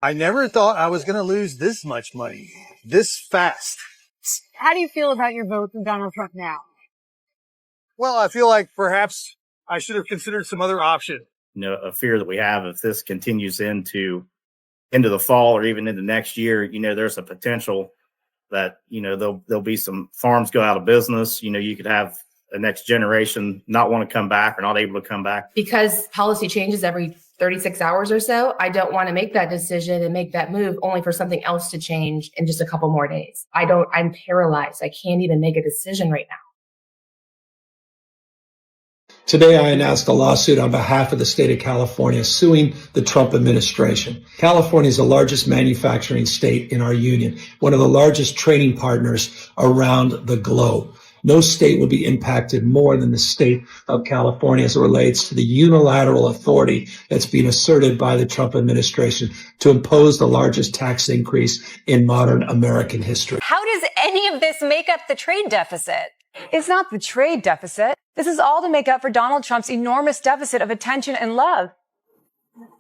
I never thought I was going to lose this much money this fast. How do you feel about your vote for Donald Trump now? Well, I feel like perhaps I should have considered some other option. A fear that we have if this continues into the fall or even into next year, there's a potential that, there'll be some farms go out of business. You could have a next generation not want to come back or not able to come back. Because policy changes every 36 hours or so, I don't want to make that decision and make that move only for something else to change in just a couple more days. I'm paralyzed. I can't even make a decision right now. Today, I announced a lawsuit on behalf of the state of California suing the Trump administration. California is the largest manufacturing state in our union, one of the largest trading partners around the globe. No state will be impacted more than the state of California as it relates to the unilateral authority that's being asserted by the Trump administration to impose the largest tax increase in modern American history. How does any of this make up the trade deficit? It's not the trade deficit. This is all to make up for Donald Trump's enormous deficit of attention and love.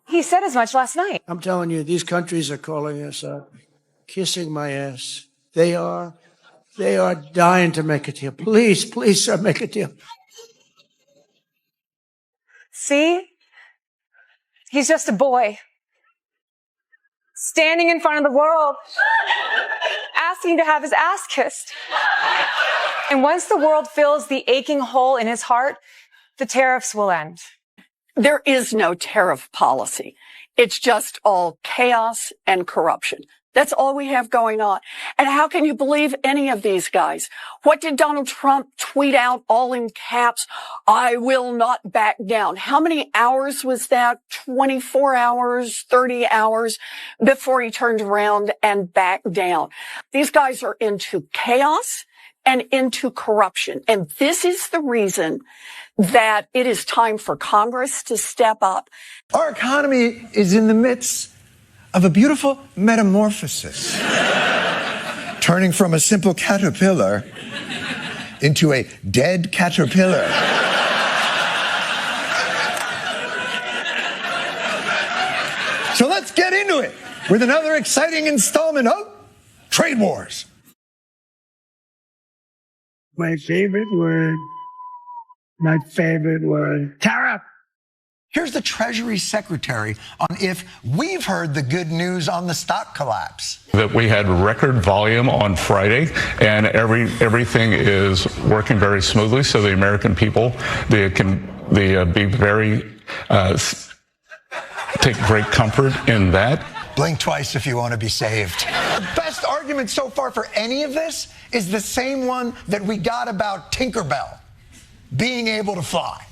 He said as much last night. I'm telling you, these countries are calling us up, kissing my ass. They are dying to make a deal. Please, sir, make a deal. See? He's just a boy. Standing in front of the world, asking to have his ass kissed. And once the world fills the aching hole in his heart, the tariffs will end. There is no tariff policy. It's just all chaos and corruption. That's all we have going on. And how can you believe any of these guys? What did Donald Trump tweet out all in caps? I will not back down. How many hours was that? 24 hours, 30 hours before he turned around and backed down. These guys are into chaos and into corruption. And this is the reason that it is time for Congress to step up. Our economy is in the midst of a beautiful metamorphosis, turning from a simple caterpillar into a dead caterpillar. So let's get into it with another exciting installment of Trade Wars. My favorite word, tariff. Here's the Treasury Secretary on if we've heard the good news on the stock collapse. That we had record volume on Friday, and everything is working very smoothly. So the American people, they be very take great comfort in that. Blink twice if you want to be saved. The best argument so far for any of this is the same one that we got about Tinkerbell being able to fly.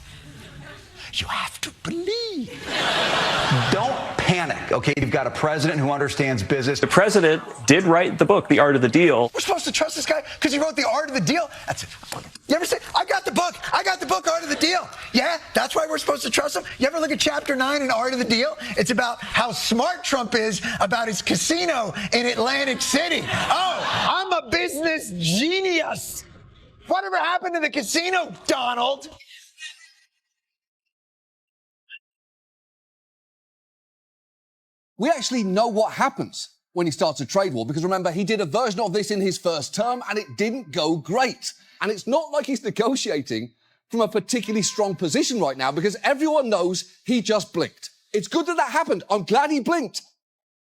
You have to believe. Don't panic, okay? You've got a president who understands business. The president did write the book, The Art of the Deal. We're supposed to trust this guy because he wrote The Art of the Deal? That's it. You ever say, I got the book, Art of the Deal. Yeah, that's why we're supposed to trust him. You ever look at chapter 9 in Art of the Deal? It's about how smart Trump is about his casino in Atlantic City. Oh, I'm a business genius. Whatever happened to the casino, Donald? We actually know what happens when he starts a trade war, because remember, he did a version of this in his first term and it didn't go great. And it's not like he's negotiating from a particularly strong position right now, because everyone knows he just blinked. It's good that happened. I'm glad he blinked.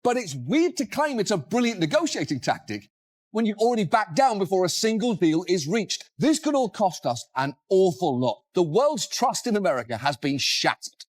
But it's weird to claim it's a brilliant negotiating tactic when you already back down before a single deal is reached. This could all cost us an awful lot. The world's trust in America has been shattered.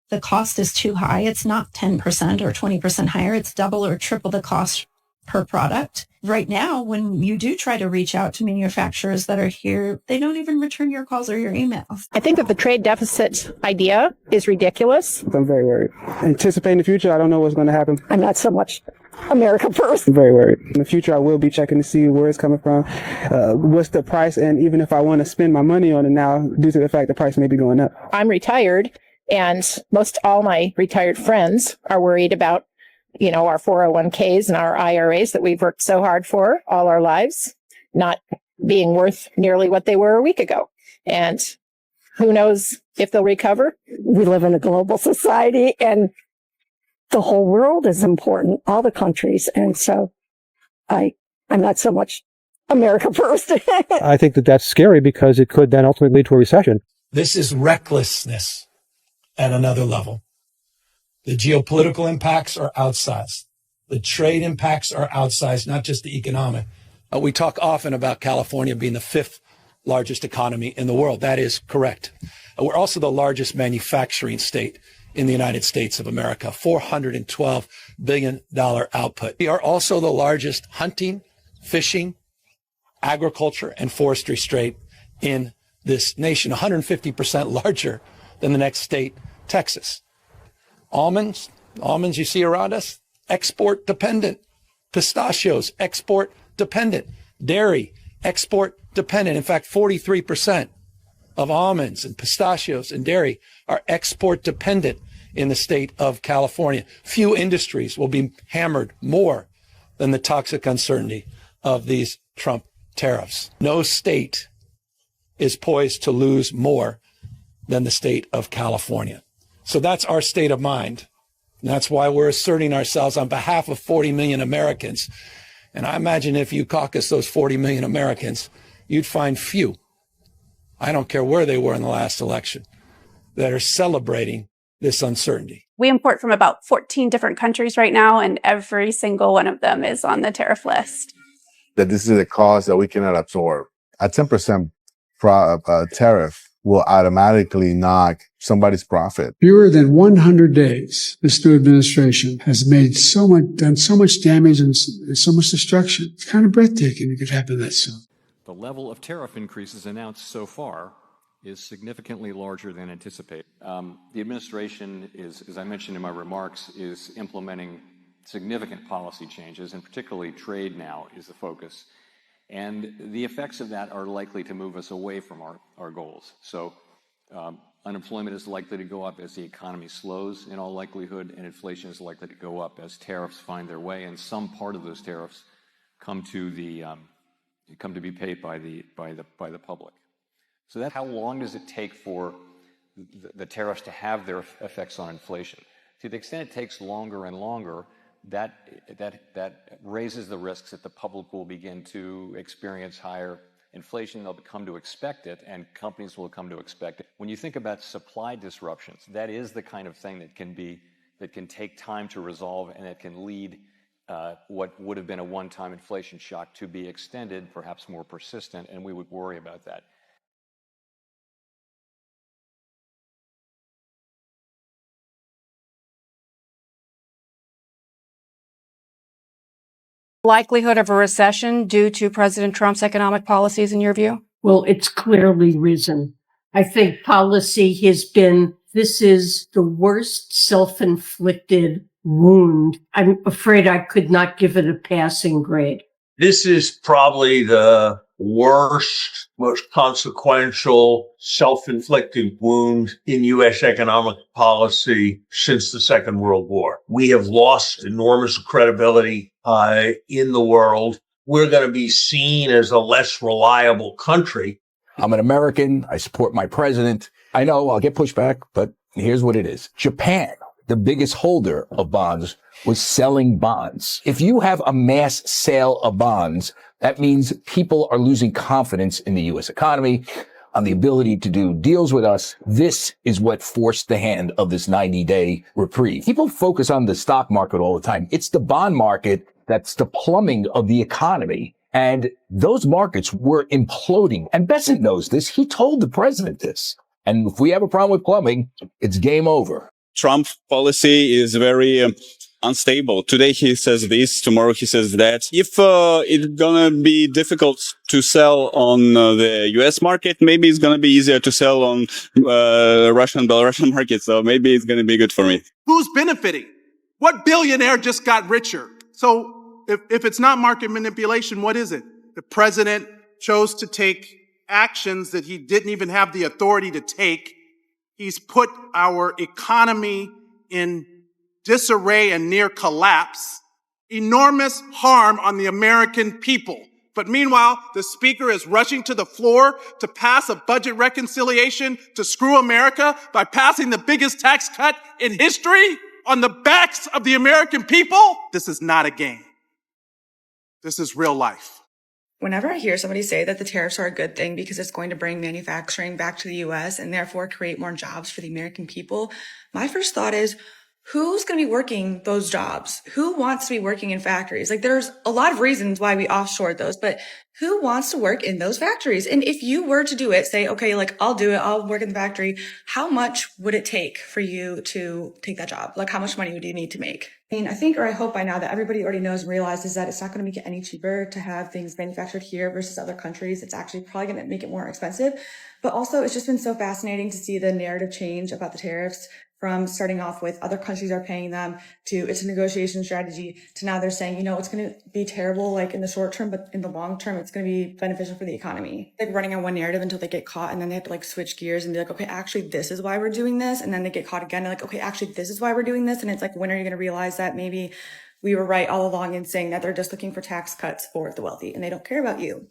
The cost is too high. It's not 10% or 20% higher. It's double or triple the cost per product. Right now, when you do try to reach out to manufacturers that are here, they don't even return your calls or your emails. I think that the trade deficit idea is ridiculous. I'm very worried. Anticipating the future, I don't know what's going to happen. I'm not so much America first. I'm very worried. In the future, I will be checking to see where it's coming from, what's the price, and even if I want to spend my money on it now, due to the fact the price may be going up. I'm retired. And most all my retired friends are worried about, our 401ks and our IRAs that we've worked so hard for all our lives, not being worth nearly what they were a week ago. And who knows if they'll recover? We live in a global society, and the whole world is important, all the countries. And so I'm not so much America first. I think that that's scary because it could then ultimately lead to a recession. This is recklessness at another level. The geopolitical impacts are outsized. The trade impacts are outsized, not just the economic. We talk often about California being the 5th largest economy in the world. That is correct. We're also the largest manufacturing state in the United States of America, $412 billion output. We are also the largest hunting, fishing, agriculture, and forestry state in this nation, 150% larger than the next state, Texas. Almonds you see around us, export dependent. Pistachios, export dependent. Dairy, export dependent. In fact, 43% of almonds and pistachios and dairy are export dependent in the state of California. Few industries will be hammered more than the toxic uncertainty of these Trump tariffs. No state is poised to lose more than the state of California. So that's our state of mind. And that's why we're asserting ourselves on behalf of 40 million Americans. And I imagine if you caucus those 40 million Americans, you'd find few, I don't care where they were in the last election, that are celebrating this uncertainty. We import from about 14 different countries right now, and every single one of them is on the tariff list. That this is a cost that we cannot absorb. A 10% tariff will automatically knock somebody's profit. Fewer than 100 days, this new administration has made done so much damage and so much destruction. It's kind of breathtaking it could happen that soon. The level of tariff increases announced so far is significantly larger than anticipated. The administration is, as I mentioned in my remarks, is implementing significant policy changes, and particularly trade now is the focus. And the effects of that are likely to move us away from our goals. So unemployment is likely to go up as the economy slows in all likelihood, and inflation is likely to go up as tariffs find their way, and some part of those tariffs come to be paid by the public. So that's how long does it take for the tariffs to have their effects on inflation? To the extent it takes longer and longer, that raises the risks that the public will begin to experience higher inflation. They'll come to expect it, and companies will come to expect it. When you think about supply disruptions, that is the kind of thing that can take time to resolve, and that can lead what would have been a one-time inflation shock to be extended, perhaps more persistent, and we would worry about that. Likelihood of a recession due to President Trump's economic policies, in your view? Well, it's clearly risen. I think policy this is the worst self-inflicted wound. I'm afraid I could not give it a passing grade. This is probably the worst, most consequential self-inflicted wound in U.S. economic policy since the Second World War. We have lost enormous credibility in the world. We're going to be seen as a less reliable country. I'm an American. I support my president. I know I'll get pushback, but here's what it is. Japan, the biggest holder of bonds, was selling bonds. If you have a mass sale of bonds, that means people are losing confidence in the U.S. economy, on the ability to do deals with us. This is what forced the hand of this 90-day reprieve. People focus on the stock market all the time. It's the bond market that's the plumbing of the economy. And those markets were imploding. And Bessent knows this. He told the president this. And if we have a problem with plumbing, it's game over. Trump policy is very unstable. Today he says this, tomorrow he says that. If it's gonna be difficult to sell on the US market, maybe it's gonna be easier to sell on Russian, Belarusian market. So maybe it's gonna be good for me. Who's benefiting? What billionaire just got richer? So if it's not market manipulation, what is it? The president chose to take actions that he didn't even have the authority to take. He's put our economy in disarray and near collapse, enormous harm on the American people. But meanwhile, the speaker is rushing to the floor to pass a budget reconciliation to screw America by passing the biggest tax cut in history. on the backs of the American people. This is not a game. This is real life. Whenever I hear somebody say that the tariffs are a good thing because it's going to bring manufacturing back to the U.S. and therefore create more jobs for the American people, my first thought is, who's going to be working those jobs? Who wants to be working in factories? Like, there's a lot of reasons why we offshored those, but who wants to work in those factories? And if you were to do it, say, okay, like, I'll do it, I'll work in the factory, how much would it take for you to take that job? Like, how much money would you need to make? I mean, I think, or I hope by now that everybody already knows and realizes that it's not going to make it any cheaper to have things manufactured here versus other countries. It's actually probably going to make it more expensive. But also, it's just been so fascinating to see the narrative change about the tariffs, from starting off with other countries are paying them to it's a negotiation strategy to now they're saying, you know, it's going to be terrible like in the short term, but in the long term, it's going to be beneficial for the economy. Like running on one narrative until they get caught, and then they have to like switch gears and be like, okay, actually, this is why we're doing this. And then they get caught again. They're like, okay, actually, this is why we're doing this. And it's like, when are you going to realize that maybe we were right all along in saying that they're just looking for tax cuts for the wealthy and they don't care about you?